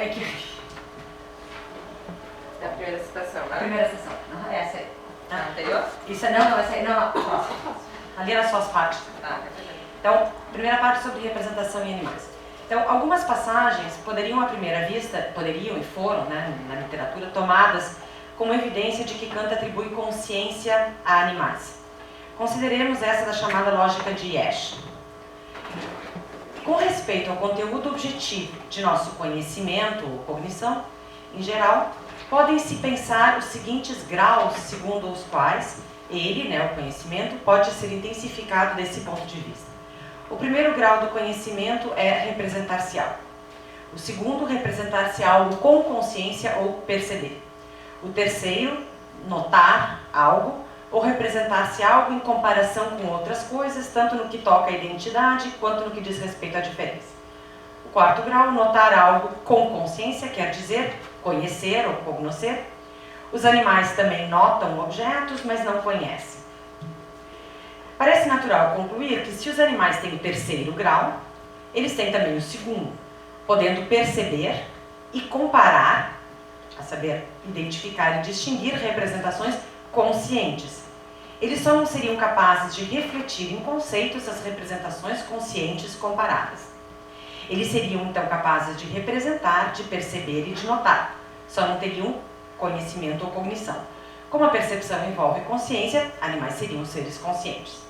é que... Da primeira citação, né? A primeira sessão. Essa aí. A anterior? Isso, não, essa aí, não. Ali era só as partes. Então, primeira parte sobre representação em animais. Então, algumas passagens poderiam, à primeira vista, poderiam e foram, né, na literatura, tomadas como evidência de que Kant atribui consciência a animais. Consideremos essa da chamada lógica de Esch. Com respeito ao conteúdo objetivo de nosso conhecimento ou cognição, em geral, podem-se pensar os seguintes graus segundo os quais ele, né, o conhecimento, pode ser intensificado desse ponto de vista. O primeiro grau do conhecimento é representar-se algo. O segundo, representar-se algo com consciência ou perceber. O terceiro, notar algo ou representar-se algo em comparação com outras coisas, tanto no que toca à identidade quanto no que diz respeito à diferença. O quarto grau, notar algo com consciência, quer dizer conhecer ou cognoscer. Os animais também notam objetos, mas não conhecem. Parece natural concluir que se os animais têm o terceiro grau, eles têm também o segundo, podendo perceber e comparar, a saber, identificar e distinguir representações conscientes. Eles só não seriam capazes de refletir em conceitos as representações conscientes comparadas. Eles seriam, então, capazes de representar, de perceber e de notar. Só não teriam conhecimento ou cognição. Como a percepção envolve consciência, animais seriam seres conscientes.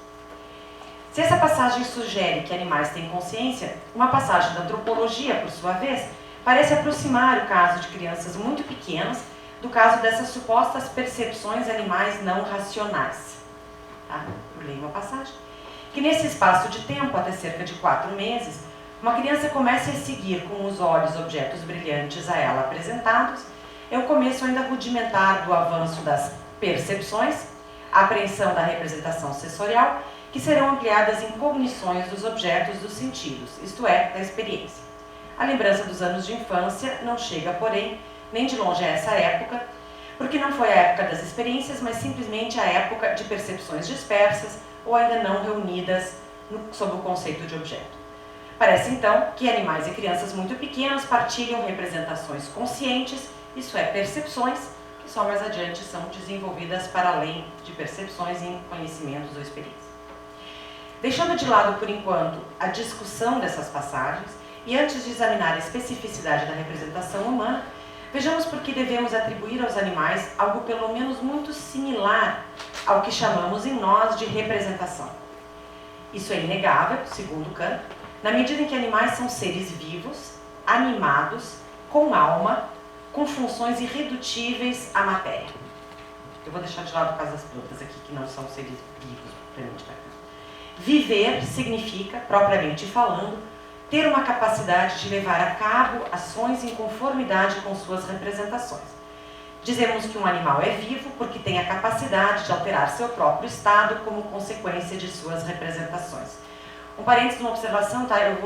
Se essa passagem sugere que animais têm consciência, uma passagem da antropologia, por sua vez, parece aproximar o caso de crianças muito pequenas do caso dessas supostas percepções animais não racionais. Tá? Eu leio uma passagem. Que nesse espaço de tempo, até cerca de 4 meses, uma criança comece a seguir com os olhos objetos brilhantes a ela apresentados, é o começo ainda rudimentar do avanço das percepções, a apreensão da representação sensorial, que serão ampliadas em cognições dos objetos dos sentidos, isto é, da experiência. A lembrança dos anos de infância não chega, porém, nem de longe a essa época, porque não foi a época das experiências, mas simplesmente a época de percepções dispersas ou ainda não reunidas sob o conceito de objeto. Parece, então, que animais e crianças muito pequenos partilham representações conscientes, isso é, percepções, que só mais adiante são desenvolvidas para além de percepções em conhecimentos ou experiências. Deixando de lado, por enquanto, a discussão dessas passagens, e antes de examinar a especificidade da representação humana, vejamos por que devemos atribuir aos animais algo pelo menos muito similar ao que chamamos em nós de representação. Isso é inegável, segundo Kant, na medida em que animais são seres vivos, animados, com alma, com funções irredutíveis à matéria. Eu vou deixar de lado por causa das plantas aqui, que não são seres vivos, propriamente. Viver significa, propriamente falando, ter uma capacidade de levar a cabo ações em conformidade com suas representações. Dizemos que um animal é vivo porque tem a capacidade de alterar seu próprio estado como consequência de suas representações. Um parênteses, uma observação, tá? Eu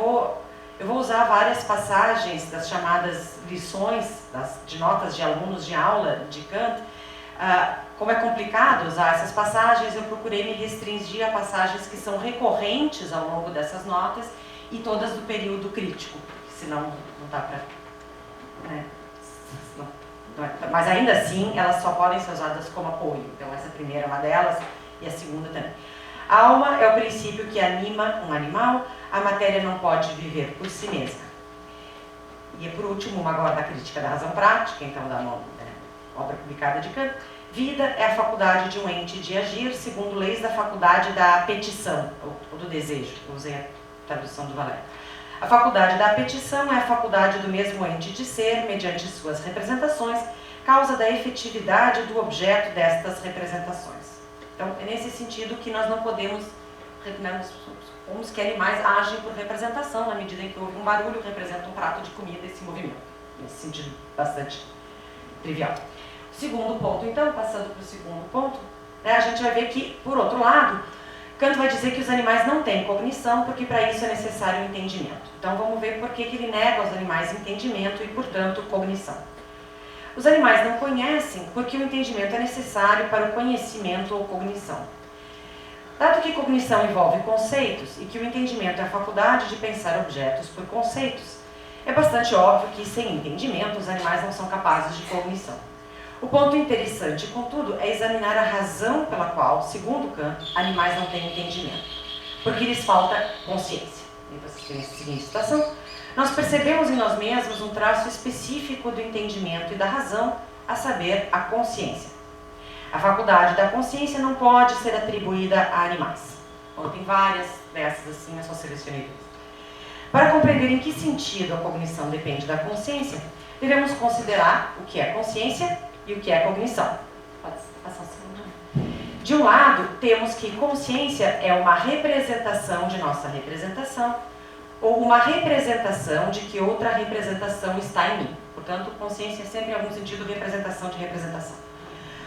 vou usar várias passagens das chamadas lições, de notas de alunos de aula de Kant. Como é complicado usar essas passagens, eu procurei me restringir a passagens que são recorrentes ao longo dessas notas e todas do período crítico, senão não dá para... Né? Mas ainda assim, elas só podem ser usadas como apoio. Então essa primeira é uma delas e a segunda também. A alma é o princípio que anima um animal, a matéria não pode viver por si mesma. E por último, uma agora da crítica da razão prática, então da obra publicada de Kant. Vida é a faculdade de um ente de agir, segundo leis da faculdade da petição, ou do desejo. Eu usei a tradução do Valério. A faculdade da petição é a faculdade do mesmo ente de ser, mediante suas representações, causa da efetividade do objeto destas representações. Então, é nesse sentido que nós não podemos, supomos que animais agem por representação, na medida em que houve um barulho, representa um prato de comida esse movimento. Nesse sentido, bastante trivial. Segundo ponto, então, passando para o segundo ponto, né, a gente vai ver que, por outro lado, Kant vai dizer que os animais não têm cognição, porque para isso é necessário o entendimento. Então vamos ver por que ele nega aos animais entendimento e, portanto, cognição. Os animais não conhecem porque o entendimento é necessário para o conhecimento ou cognição. Dado que cognição envolve conceitos e que o entendimento é a faculdade de pensar objetos por conceitos, É bastante óbvio que, sem entendimento, os animais não são capazes de cognição. O ponto interessante, contudo, é examinar a razão pela qual, segundo Kant, animais não têm entendimento. Porque lhes falta consciência. E vocês têm a seguinte citação: nós percebemos em nós mesmos um traço específico do entendimento e da razão, a saber, a consciência. A faculdade da consciência não pode ser atribuída a animais. Bom, tem várias dessas assim, eu só selecionei duas. Para compreender em que sentido a cognição depende da consciência, devemos considerar o que é consciência e o que é cognição. Pode passar o segundo. De um lado, temos que consciência é uma representação de nossa representação, ou uma representação de que outra representação está em mim. Portanto, consciência é sempre, em algum sentido, representação de representação.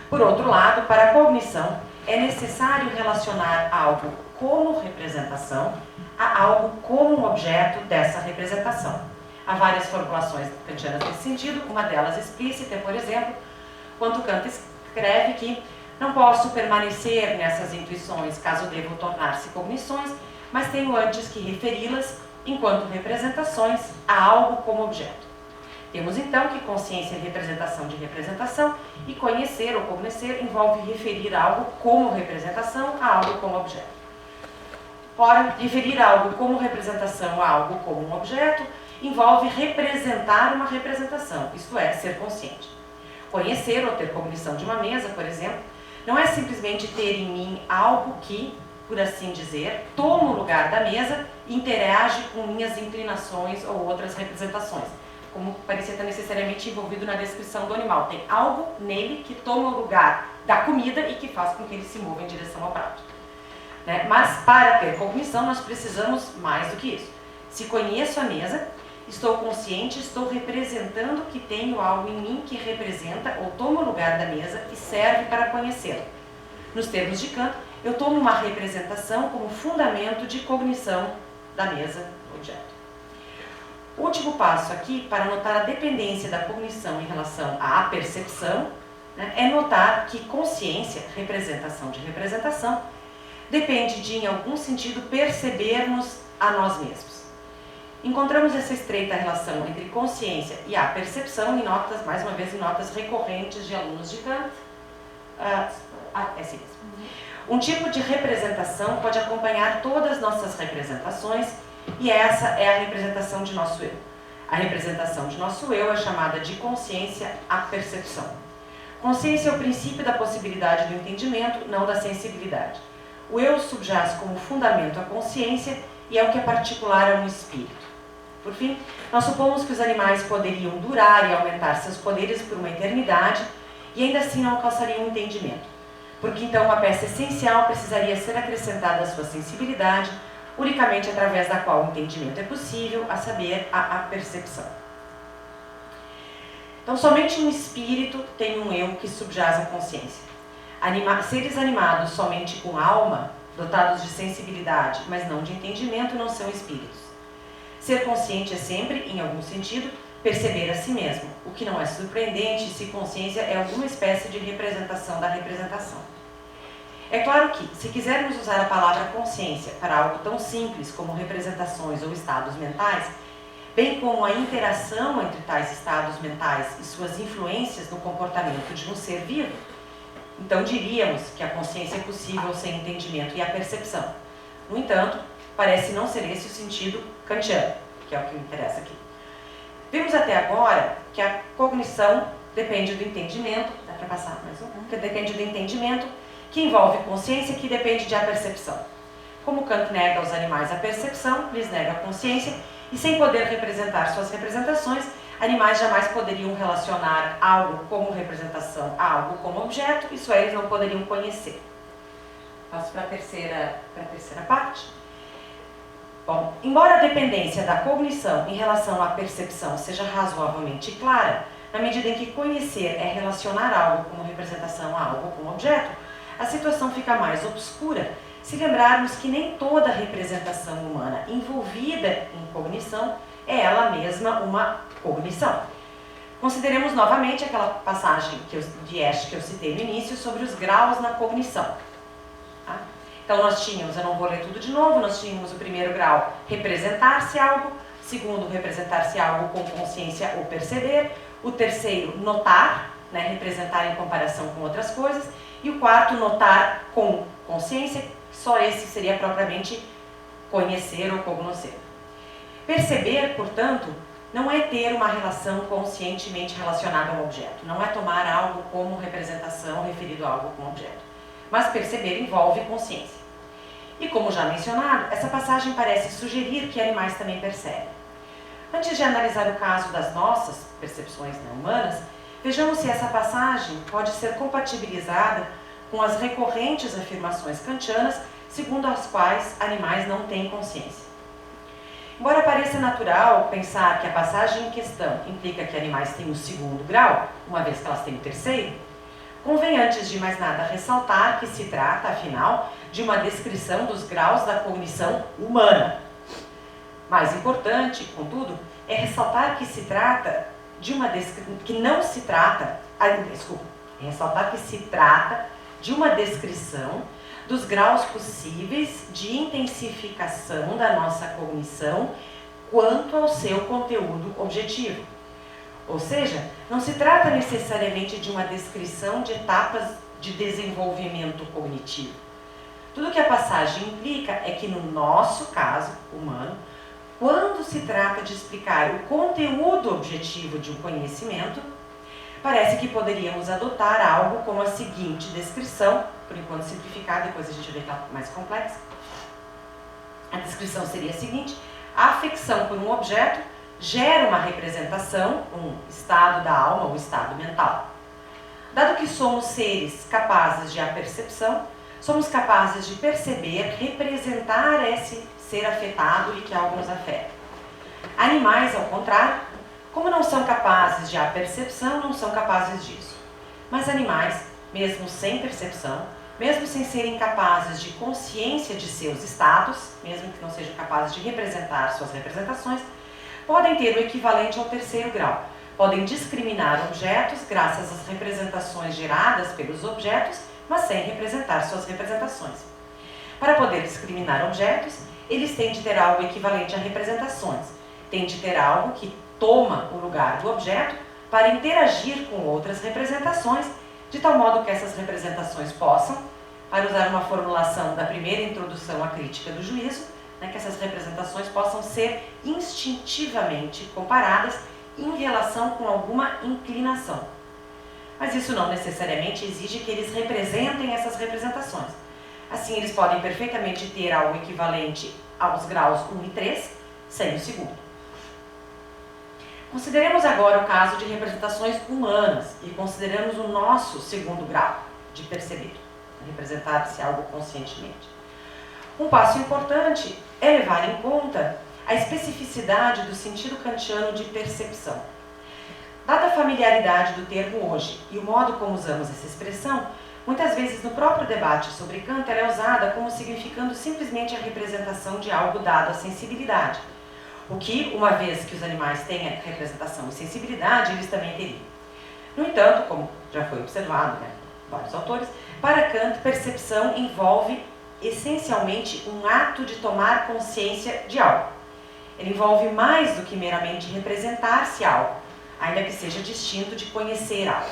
Por outro lado, para a cognição, é necessário relacionar algo como representação a algo como objeto dessa representação. Há várias formulações kantianas nesse sentido, uma delas explícita, por exemplo, quando Kant escreve que não posso permanecer nessas intuições caso devam tornar-se cognições, mas tenho antes que referi-las enquanto representações a algo como objeto. Temos então que consciência é representação de representação e conhecer ou conhecer envolve referir algo como representação a algo como objeto. Ora, referir algo como representação a algo como um objeto envolve representar uma representação, isto é, ser consciente. Conhecer ou ter cognição de uma mesa, por exemplo, não é simplesmente ter em mim algo que, por assim dizer, toma o lugar da mesa e interage com minhas inclinações ou outras representações, como parecia estar necessariamente envolvido na descrição do animal. Tem algo nele que toma o lugar da comida e que faz com que ele se mova em direção ao prato. Né? Mas para ter cognição nós precisamos mais do que isso. Se conheço a mesa, estou consciente, estou representando que tenho algo em mim que representa ou toma o lugar da mesa e serve para conhecê-la. Nos termos de Kant, eu tomo uma representação como fundamento de cognição da mesa, objeto. O último passo aqui, para notar a dependência da cognição em relação à percepção, né, é notar que consciência, representação de representação, depende de, em algum sentido, percebermos a nós mesmos. Encontramos essa estreita relação entre consciência e a percepção em notas, mais uma vez, em notas recorrentes de alunos de Kant. É assim mesmo. Um tipo de representação pode acompanhar todas as nossas representações e essa é a representação de nosso eu. A representação de nosso eu é chamada de consciência a percepção. Consciência é o princípio da possibilidade do entendimento, não da sensibilidade. O eu subjaz como fundamento a consciência e é o que é particular a um espírito. Por fim, nós supomos que os animais poderiam durar e aumentar seus poderes por uma eternidade e ainda assim não alcançariam o entendimento, porque então uma peça essencial precisaria ser acrescentada à sua sensibilidade, unicamente através da qual o entendimento é possível, a saber, a percepção. Então, somente um espírito tem um eu que subjaz a consciência. Seres animados somente com alma, dotados de sensibilidade, mas não de entendimento, não são espíritos. Ser consciente é sempre, em algum sentido, perceber a si mesmo, o que não é surpreendente se consciência é alguma espécie de representação da representação. É claro que, se quisermos usar a palavra consciência para algo tão simples como representações ou estados mentais, bem como a interação entre tais estados mentais e suas influências no comportamento de um ser vivo, então diríamos que a consciência é possível sem entendimento e a percepção. No entanto, parece não ser esse o sentido kantiano, que é o que me interessa aqui. Vimos até agora que a cognição depende do entendimento, dá para passar mais um? Que depende do entendimento, que envolve consciência, que depende de a percepção. Como Kant nega aos animais a percepção, lhes nega a consciência, e sem poder representar suas representações, animais jamais poderiam relacionar algo como representação a algo como objeto, isso é, eles não poderiam conhecer. Passo para a terceira parte. Bom, embora a dependência da cognição em relação à percepção seja razoavelmente clara, na medida em que conhecer é relacionar algo como representação a algo como objeto, a situação fica mais obscura se lembrarmos que nem toda representação humana envolvida em cognição é ela mesma uma cognição. Consideremos novamente aquela passagem de Ash que eu citei no início sobre os graus na cognição. Tá? Então nós tínhamos, eu não vou ler tudo de novo, nós tínhamos o primeiro grau, representar-se algo, segundo, representar-se algo com consciência ou perceber, o terceiro, notar, né, representar em comparação com outras coisas, e o quarto, notar com consciência, só esse seria propriamente conhecer ou cognoscer. Perceber, portanto, não é ter uma relação conscientemente relacionada ao objeto, não é tomar algo como representação referido a algo como objeto, mas perceber envolve consciência. E como já mencionado, essa passagem parece sugerir que animais também percebem. Antes de analisar o caso das nossas percepções não humanas, vejamos se essa passagem pode ser compatibilizada com as recorrentes afirmações kantianas, segundo as quais animais não têm consciência. Embora pareça natural pensar que a passagem em questão implica que animais têm o segundo grau, uma vez que elas têm o terceiro, convém antes de mais nada ressaltar que se trata, afinal, de uma descrição dos graus da cognição humana. Mais importante, contudo, é ressaltar que se trata de uma de uma descrição dos graus possíveis de intensificação da nossa cognição quanto ao seu conteúdo objetivo. Ou seja, não se trata necessariamente de uma descrição de etapas de desenvolvimento cognitivo. Tudo que a passagem implica é que, no nosso caso humano, quando se trata de explicar o conteúdo objetivo de um conhecimento, parece que poderíamos adotar algo como a seguinte descrição, por enquanto simplificada, depois a gente vê que ela é mais complexa. A descrição seria a seguinte: a afecção por um objeto gera uma representação, um estado da alma ou estado mental. Dado que somos seres capazes de apercepção, somos capazes de perceber, representar esse ser afetado e que algo nos afeta. Animais, ao contrário, como não são capazes de apercepção, não são capazes disso. Mas animais, mesmo sem percepção, mesmo sem serem capazes de consciência de seus estados, mesmo que não sejam capazes de representar suas representações, podem ter o equivalente ao terceiro grau. Podem discriminar objetos graças às representações geradas pelos objetos, mas sem representar suas representações. Para poder discriminar objetos, eles têm de ter algo equivalente a representações, têm de ter algo que toma o lugar do objeto para interagir com outras representações, de tal modo que essas representações possam, para usar uma formulação da primeira introdução à crítica do juízo, que essas representações possam ser instintivamente comparadas em relação com alguma inclinação. Mas isso não necessariamente exige que eles representem essas representações. Assim, eles podem perfeitamente ter algo equivalente aos graus 1 e 3, sem o segundo. Consideremos agora o caso de representações humanas e consideramos o nosso segundo grau de perceber, representar-se algo conscientemente. Um passo importante é levar em conta a especificidade do sentido kantiano de percepção. Dada a familiaridade do termo hoje e o modo como usamos essa expressão, muitas vezes no próprio debate sobre Kant ela é usada como significando simplesmente a representação de algo dado à sensibilidade. O que, uma vez que os animais têm a representação e sensibilidade, eles também teriam. No entanto, como já foi observado, vários autores, para Kant, percepção envolve essencialmente um ato de tomar consciência de algo. Ele envolve mais do que meramente representar-se algo, ainda que seja distinto de conhecer algo.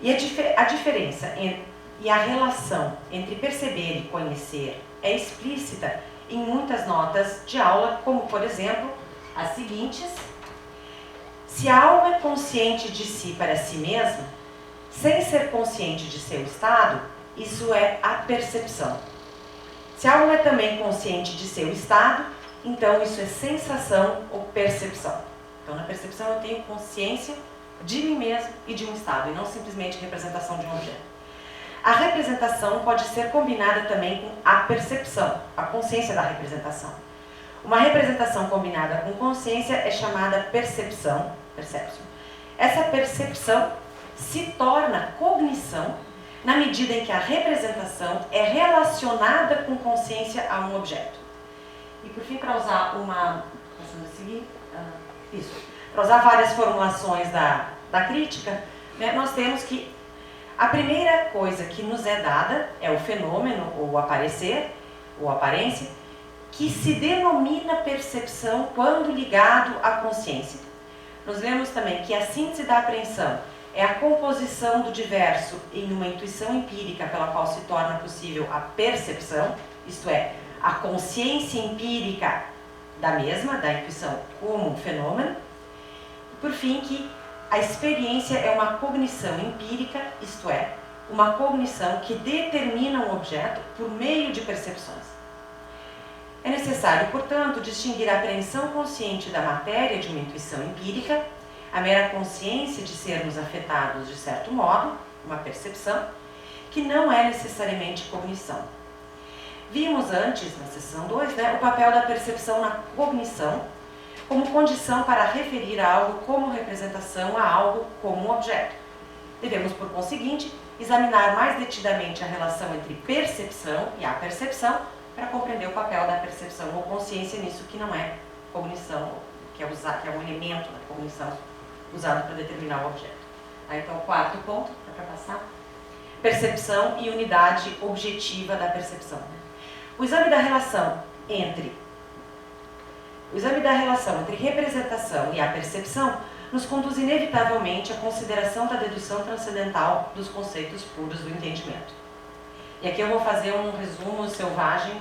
E a diferença e a relação entre perceber e conhecer é explícita em muitas notas de aula, como, por exemplo, as seguintes: se a alma é consciente de si para si mesma, sem ser consciente de seu estado, isso é a percepção. Se a alma é também consciente de seu estado, então isso é sensação ou percepção. Então, na percepção eu tenho consciência de mim mesmo e de um estado, e não simplesmente representação de um objeto. A representação pode ser combinada também com a percepção, a consciência da representação. Uma representação combinada com consciência é chamada percepção, perception. Essa percepção se torna cognição na medida em que a representação é relacionada com consciência a um objeto. E por fim, para usar para usar várias formulações da crítica, nós temos que a primeira coisa que nos é dada é o fenômeno, ou aparecer, ou aparência, que se denomina percepção quando ligado à consciência. Nós vemos também que a síntese da apreensão é a composição do diverso em uma intuição empírica pela qual se torna possível a percepção, isto é, a consciência empírica da mesma, da intuição como um fenômeno. E por fim, que a experiência é uma cognição empírica, isto é, uma cognição que determina um objeto por meio de percepções. É necessário, portanto, distinguir a apreensão consciente da matéria de uma intuição empírica, a mera consciência de sermos afetados de certo modo, uma percepção, que não é necessariamente cognição. Vimos antes, na seção 2, o papel da percepção na cognição, como condição para referir a algo como representação a algo como um objeto. Devemos, por conseguinte, examinar mais detidamente a relação entre percepção e apercepção para compreender o papel da percepção ou consciência nisso que não é cognição, que é um elemento da cognição usado para determinar o objeto. Então, o quarto ponto, dá para passar? Percepção e unidade objetiva da percepção. O exame da relação entre representação e a percepção nos conduz inevitavelmente à consideração da dedução transcendental dos conceitos puros do entendimento. E aqui eu vou fazer um resumo selvagem,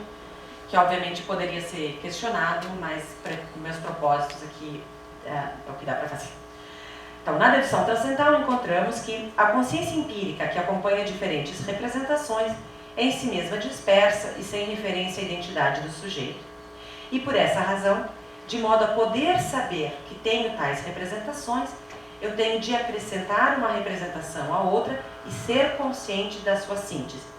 que obviamente poderia ser questionado, mas para meus propósitos aqui é o que dá para fazer. Então, na dedução transcendental encontramos que a consciência empírica que acompanha diferentes representações é em si mesma dispersa e sem referência à identidade do sujeito. E por essa razão, de modo a poder saber que tenho tais representações, eu tenho de acrescentar uma representação à outra e ser consciente da sua síntese.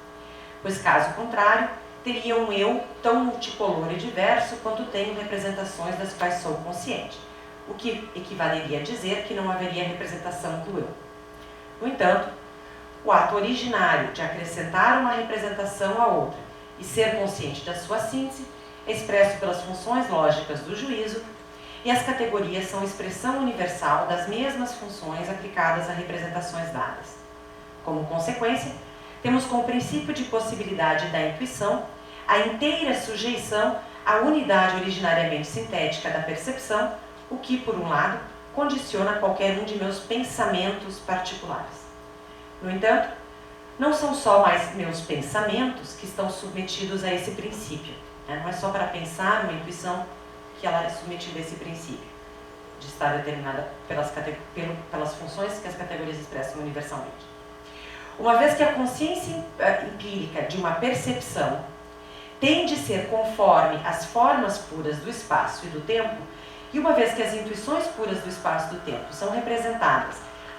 Pois, caso contrário, teria um eu tão multicolor e diverso quanto tenho representações das quais sou consciente, o que equivaleria a dizer que não haveria representação do eu. No entanto, o ato originário de acrescentar uma representação à outra e ser consciente da sua síntese é expresso pelas funções lógicas do juízo, e as categorias são expressão universal das mesmas funções aplicadas a representações dadas. Como consequência, temos como princípio de possibilidade da intuição a inteira sujeição à unidade originariamente sintética da percepção, o que, por um lado, condiciona qualquer um de meus pensamentos particulares. No entanto, não são só mais meus pensamentos que estão submetidos a esse princípio. Não é só para pensar uma intuição que ela é submetida a esse princípio, de estar determinada pelas funções que as categorias expressam universalmente. Uma vez que a consciência empírica de uma percepção tem de ser conforme às formas puras do espaço e do tempo, e uma vez que as intuições puras do espaço e do tempo são representadas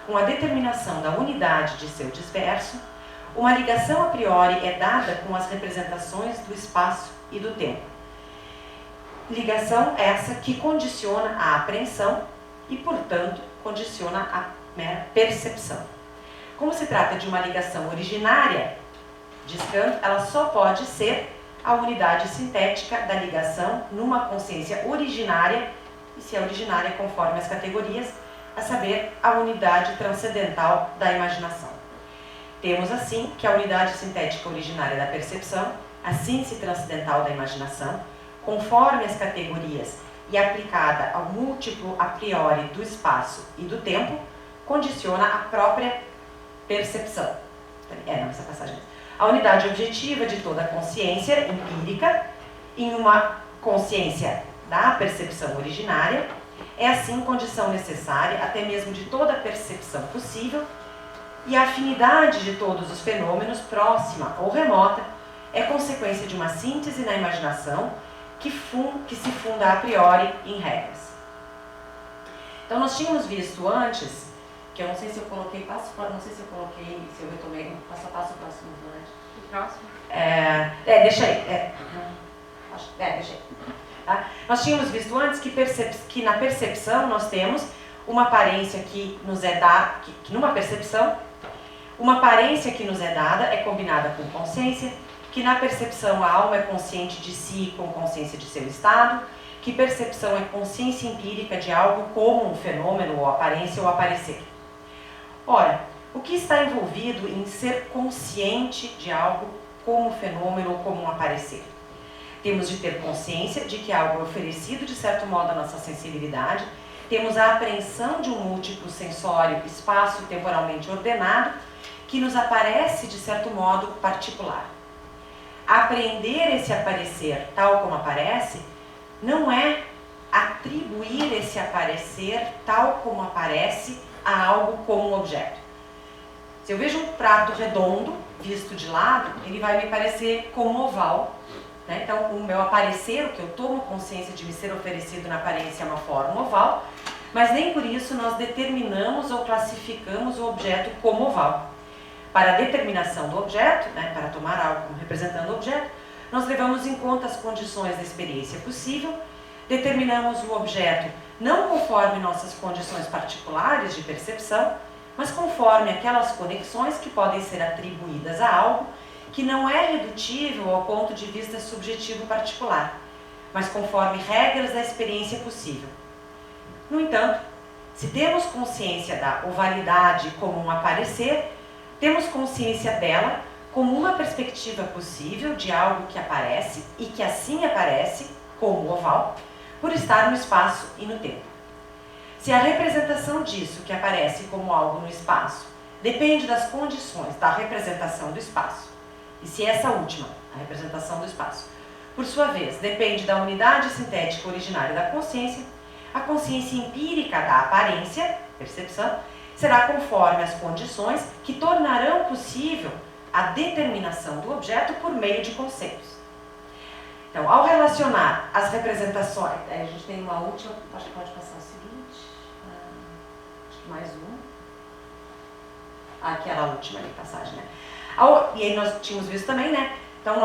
com a determinação da unidade de seu disperso, uma ligação a priori é dada com as representações do espaço e do tempo. Ligação essa que condiciona a apreensão e, portanto, condiciona a mera percepção. Como se trata de uma ligação originária, diz Kant, ela só pode ser a unidade sintética da ligação numa consciência originária, e se é originária conforme as categorias, a saber, a unidade transcendental da imaginação. Temos, assim, que a unidade sintética originária da percepção, a síntese transcendental da imaginação, conforme as categorias e aplicada ao múltiplo a priori do espaço e do tempo, condiciona a própria percepção. Essa passagem. A unidade objetiva de toda a consciência empírica em uma consciência da percepção originária é assim condição necessária até mesmo de toda a percepção possível, e a afinidade de todos os fenômenos, próxima ou remota, é consequência de uma síntese na imaginação que se funda a priori em regras. Então nós tínhamos visto antes, que eu não sei se eu coloquei se eu retomei passo a passo o próximo slide. O próximo? Deixa aí. Deixa aí. Tá? Nós tínhamos visto antes que na percepção nós temos uma aparência que nos é dada, que numa percepção, uma aparência que nos é dada é combinada com consciência, que na percepção a alma é consciente de si com consciência de seu estado, que percepção é consciência empírica de algo como um fenômeno ou aparência ou aparecer. Ora, o que está envolvido em ser consciente de algo como um fenômeno ou como um aparecer? temos de ter consciência de que algo é oferecido de certo modo à nossa sensibilidade, temos a apreensão de um múltiplo sensório espaço temporalmente ordenado que nos aparece de certo modo particular. Apreender esse aparecer tal como aparece não é atribuir esse aparecer tal como aparece a algo como um objeto. Se eu vejo um prato redondo, visto de lado, ele vai me parecer como oval, né? Então, o meu aparecer, o que eu tomo consciência de me ser oferecido na aparência é uma forma oval, mas nem por isso nós determinamos ou classificamos o objeto como oval. Para a determinação do objeto, né, para tomar algo como representando o objeto, nós levamos em conta as condições da experiência possível, determinamos o objeto não conforme nossas condições particulares de percepção, mas conforme aquelas conexões que podem ser atribuídas a algo que não é redutível ao ponto de vista subjetivo particular, mas conforme regras da experiência possível. No entanto, se temos consciência da ovalidade como um aparecer, temos consciência dela como uma perspectiva possível de algo que aparece e que assim aparece como oval, por estar no espaço e no tempo. Se a representação disso que aparece como algo no espaço depende das condições da representação do espaço, e se essa última, a representação do espaço, por sua vez, depende da unidade sintética originária da consciência, a consciência empírica da aparência, percepção, será conforme as condições que tornarão possível a determinação do objeto por meio de conceitos. Então, ao relacionar as representações, a gente tem uma última, acho que pode passar o seguinte, acho que mais uma, aquela última ali, passagem, né? E aí nós tínhamos visto também, né? Então,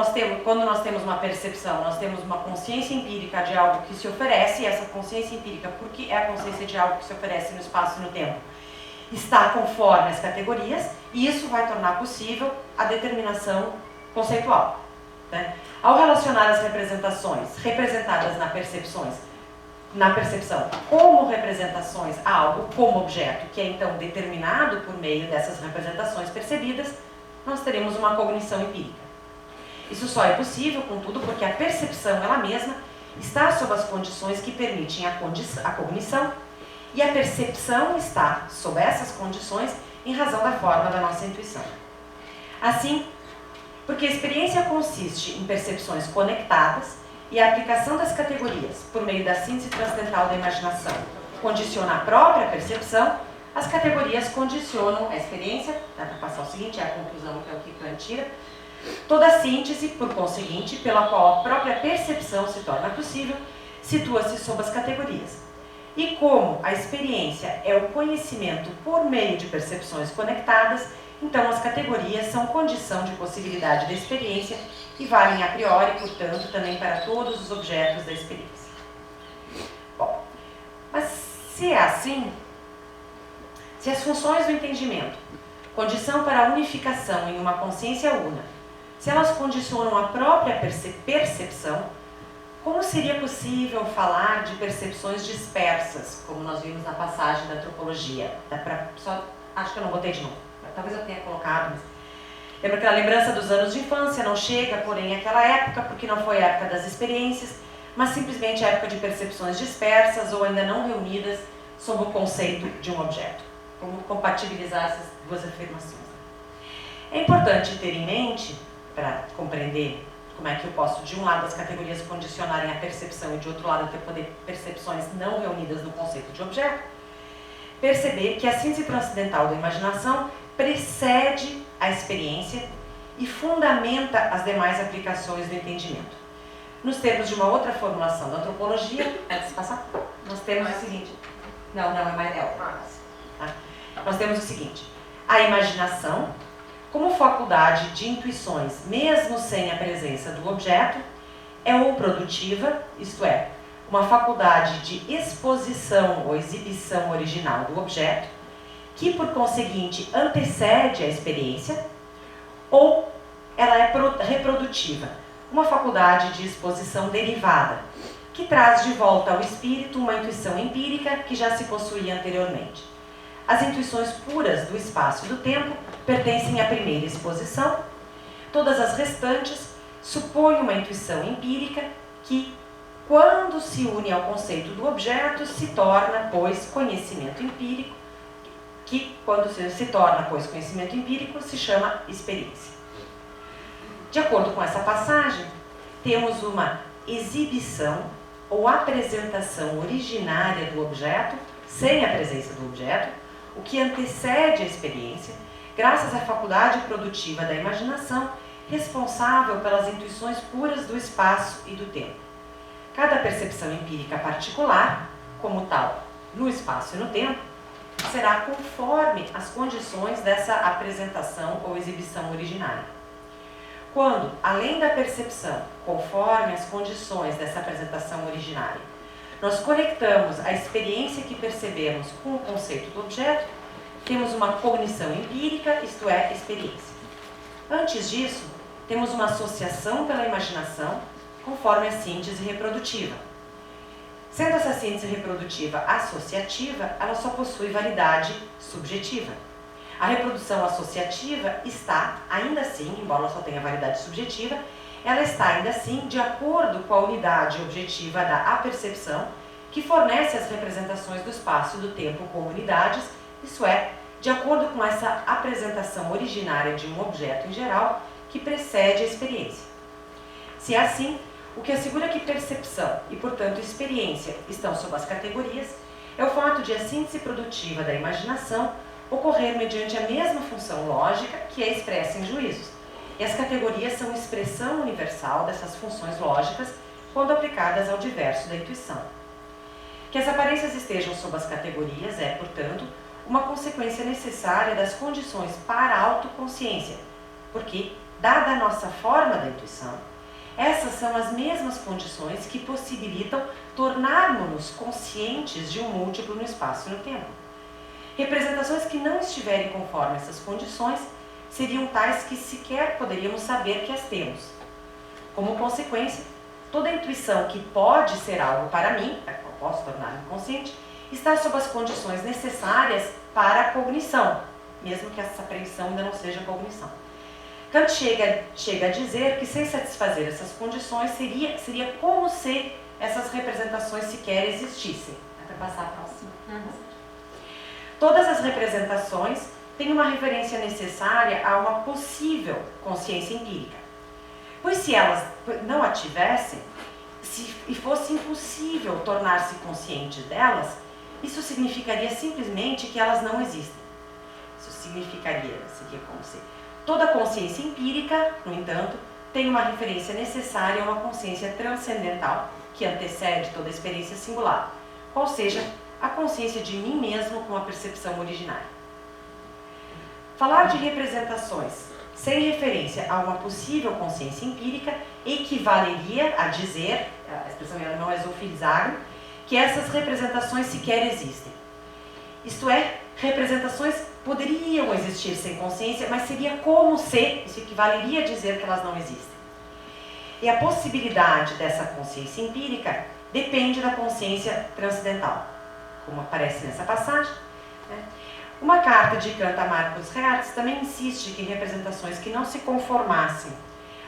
quando nós temos uma percepção, nós temos uma consciência empírica de algo que se oferece, e essa consciência empírica, porque é a consciência de algo que se oferece no espaço e no tempo, está conforme as categorias, e isso vai tornar possível a determinação conceitual, né? Ao relacionar as representações representadas na percepção como representações a algo como objeto, que é então determinado por meio dessas representações percebidas, nós teremos uma cognição empírica. Isso só é possível, contudo, porque a percepção ela mesma está sob as condições que permitem a cognição, e a percepção está sob essas condições em razão da forma da nossa intuição. Assim, porque a experiência consiste em percepções conectadas e a aplicação das categorias por meio da síntese transcendental da imaginação condiciona a própria percepção, as categorias condicionam a experiência, dá para passar o seguinte, é a conclusão que é o que Kant tira, toda a síntese, por conseguinte, pela qual a própria percepção se torna possível, situa-se sob as categorias. E como a experiência é o conhecimento por meio de percepções conectadas, então as categorias são condição de possibilidade da experiência e valem a priori, portanto, também para todos os objetos da experiência. Bom, mas se é assim, se as funções do entendimento, condição para a unificação em uma consciência una, se elas condicionam a própria percepção, como seria possível falar de percepções dispersas, como nós vimos na passagem da antropologia? Acho que eu não botei de novo, talvez eu tenha colocado, mas lembra que a lembrança dos anos de infância não chega, porém, àquela época, porque não foi a época das experiências, mas simplesmente a época de percepções dispersas ou ainda não reunidas sob o conceito de um objeto. Como compatibilizar essas duas afirmações? É importante ter em mente, para compreender como é que eu posso, de um lado, as categorias condicionarem a percepção e, de outro lado, ter percepções não reunidas no conceito de objeto, perceber que a síntese transcendental da imaginação precede a experiência e fundamenta as demais aplicações do entendimento. Nos termos de uma outra formulação da antropologia, antes de passar, nós temos o seguinte. Não, é mais tá? Nós temos o seguinte: a imaginação, como faculdade de intuições, mesmo sem a presença do objeto, é ou produtiva, isto é, uma faculdade de exposição ou exibição original do objeto, que por conseguinte antecede a experiência, ou ela é reprodutiva, uma faculdade de exposição derivada, que traz de volta ao espírito uma intuição empírica que já se possuía anteriormente. As intuições puras do espaço e do tempo pertencem à primeira exposição, todas as restantes supõe uma intuição empírica que, quando se une ao conceito do objeto, se torna, pois, conhecimento empírico, que, quando se torna, pois, conhecimento empírico, se chama experiência. De acordo com essa passagem, temos uma exibição ou apresentação originária do objeto, sem a presença do objeto, o que antecede a experiência, graças à faculdade produtiva da imaginação, responsável pelas intuições puras do espaço e do tempo. Cada percepção empírica particular, como tal, no espaço e no tempo, será conforme as condições dessa apresentação ou exibição originária. Quando, além da percepção, conforme as condições dessa apresentação originária, nós conectamos a experiência que percebemos com o conceito do objeto, temos uma cognição empírica, isto é, experiência. Antes disso, temos uma associação pela imaginação, conforme a síntese reprodutiva. Sendo essa síntese reprodutiva associativa, ela só possui validade subjetiva. A reprodução associativa está, ainda assim, embora ela só tenha validade subjetiva, ela está ainda assim de acordo com a unidade objetiva da apercepção, que fornece as representações do espaço e do tempo como unidades, isso é, de acordo com essa apresentação originária de um objeto em geral, que precede a experiência. Se é assim, o que assegura que percepção e, portanto, experiência estão sob as categorias é o fato de a síntese produtiva da imaginação ocorrer mediante a mesma função lógica que é expressa em juízos. E as categorias são expressão universal dessas funções lógicas quando aplicadas ao diverso da intuição. Que as aparências estejam sob as categorias é, portanto, uma consequência necessária das condições para a autoconsciência, porque, dada a nossa forma da intuição, essas são as mesmas condições que possibilitam tornarmos-nos conscientes de um múltiplo no espaço e no tempo. Representações que não estiverem conforme essas condições seriam tais que sequer poderíamos saber que as temos. Como consequência, toda intuição que pode ser algo para mim, a qual posso tornar-me consciente, está sob as condições necessárias para a cognição, mesmo que essa apreensão ainda não seja cognição. Kant chega a dizer que sem satisfazer essas condições seria como se essas representações sequer existissem. Dá para passar a próxima? Todas as representações têm uma referência necessária a uma possível consciência empírica. Pois se elas não a tivessem, e fosse impossível tornar-se consciente delas, isso significaria simplesmente que elas não existem. Isso seria como se toda consciência empírica, no entanto, tem uma referência necessária a uma consciência transcendental que antecede toda a experiência singular, qual seja a consciência de mim mesmo com a percepção originária. Falar de representações sem referência a uma possível consciência empírica equivaleria a dizer, a expressão em alemão é Zufilzagen, que essas representações sequer existem. Isto é, representações poderiam existir sem consciência, mas seria como se, isso equivaleria a dizer que elas não existem. E a possibilidade dessa consciência empírica depende da consciência transcendental, como aparece nessa passagem. Uma carta de Kant a Marcus Hertz também insiste que representações que não se conformassem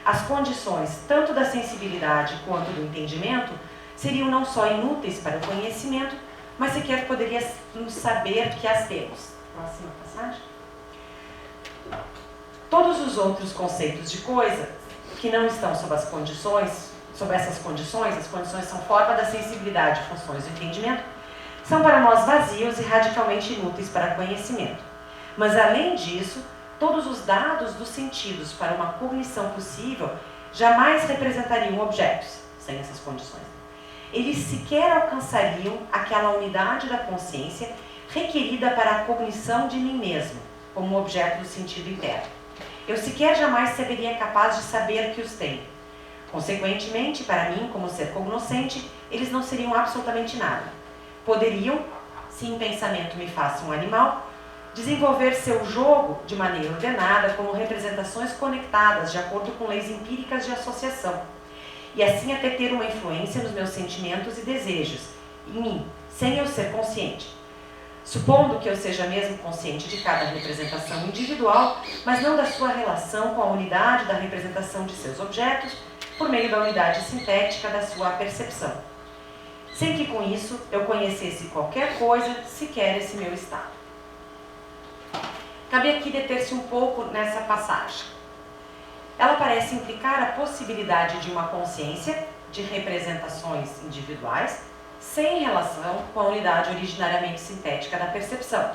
às condições tanto da sensibilidade quanto do entendimento seriam não só inúteis para o conhecimento, mas sequer poderíamos saber que as temos. Próxima passagem. Todos os outros conceitos de coisa que não estão sob as condições, sob essas condições, as condições são forma da sensibilidade, funções do entendimento, são para nós vazios e radicalmente inúteis para conhecimento. Mas além disso, todos os dados dos sentidos para uma cognição possível jamais representariam objetos sem essas condições. Eles sequer alcançariam aquela unidade da consciência requerida para a cognição de mim mesmo, como objeto do sentido interno. Eu sequer jamais seria capaz de saber que os tenho. Consequentemente, para mim, como ser cognoscente, eles não seriam absolutamente nada. Poderiam, se em pensamento me faça um animal, desenvolver seu jogo de maneira ordenada, como representações conectadas de acordo com leis empíricas de associação, e assim até ter uma influência nos meus sentimentos e desejos, em mim, sem eu ser consciente. supondo que eu seja mesmo consciente de cada representação individual, mas não da sua relação com a unidade da representação de seus objetos, por meio da unidade sintética da sua percepção, sem que com isso eu conhecesse qualquer coisa, sequer esse meu estado. Cabe aqui deter-se um pouco nessa passagem. Ela parece implicar a possibilidade de uma consciência de representações individuais sem relação com a unidade originariamente sintética da percepção,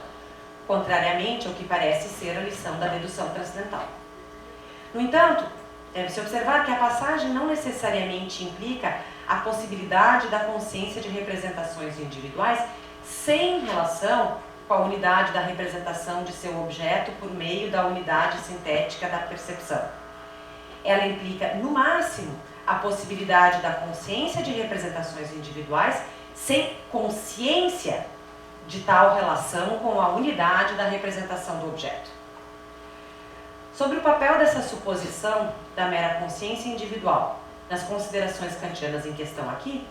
contrariamente ao que parece ser a lição da dedução transcendental. No entanto, deve-se observar que a passagem não necessariamente implica a possibilidade da consciência de representações individuais sem relação com a unidade da representação de seu objeto por meio da unidade sintética da percepção. Ela implica, no máximo, a possibilidade da consciência de representações individuais sem consciência de tal relação com a unidade da representação do objeto. Sobre o papel dessa suposição da mera consciência individual nas considerações kantianas em questão aqui,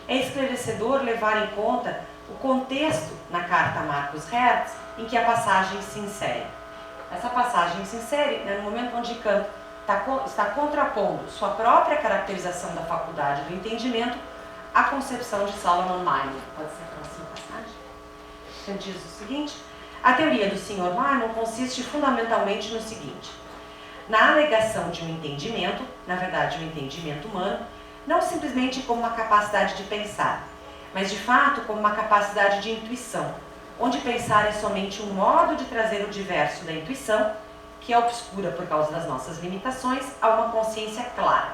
é esclarecedor levar em conta o contexto na carta a Marcus Hertz em que a passagem se insere. Essa passagem se insere no momento onde Kant está contrapondo sua própria caracterização da faculdade do entendimento à concepção de Solomon Maimon. Pode ser a próxima passagem? Kant diz o seguinte: a teoria do Sr. Maimon consiste fundamentalmente no seguinte: na alegação de um entendimento, na verdade um entendimento humano, não simplesmente como uma capacidade de pensar, mas de fato como uma capacidade de intuição, onde pensar é somente um modo de trazer o diverso da intuição, que é obscura por causa das nossas limitações, a uma consciência clara.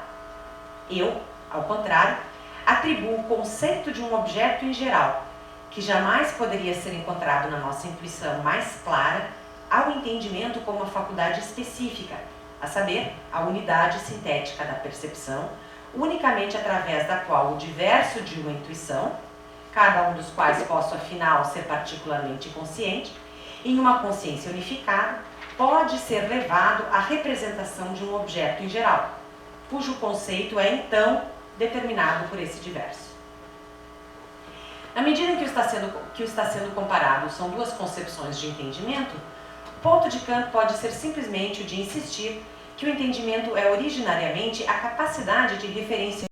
Eu, ao contrário, atribuo o conceito de um objeto em geral, que jamais poderia ser encontrado na nossa intuição mais clara, ao entendimento como uma faculdade específica, a saber, a unidade sintética da percepção, unicamente através da qual o diverso de uma intuição, cada um dos quais posso afinal ser particularmente consciente, em uma consciência unificada, pode ser levado à representação de um objeto em geral, cujo conceito é então determinado por esse diverso. Na medida em que o está sendo comparado são duas concepções de entendimento, o ponto de Kant pode ser simplesmente o de insistir que o entendimento é originariamente a capacidade de referência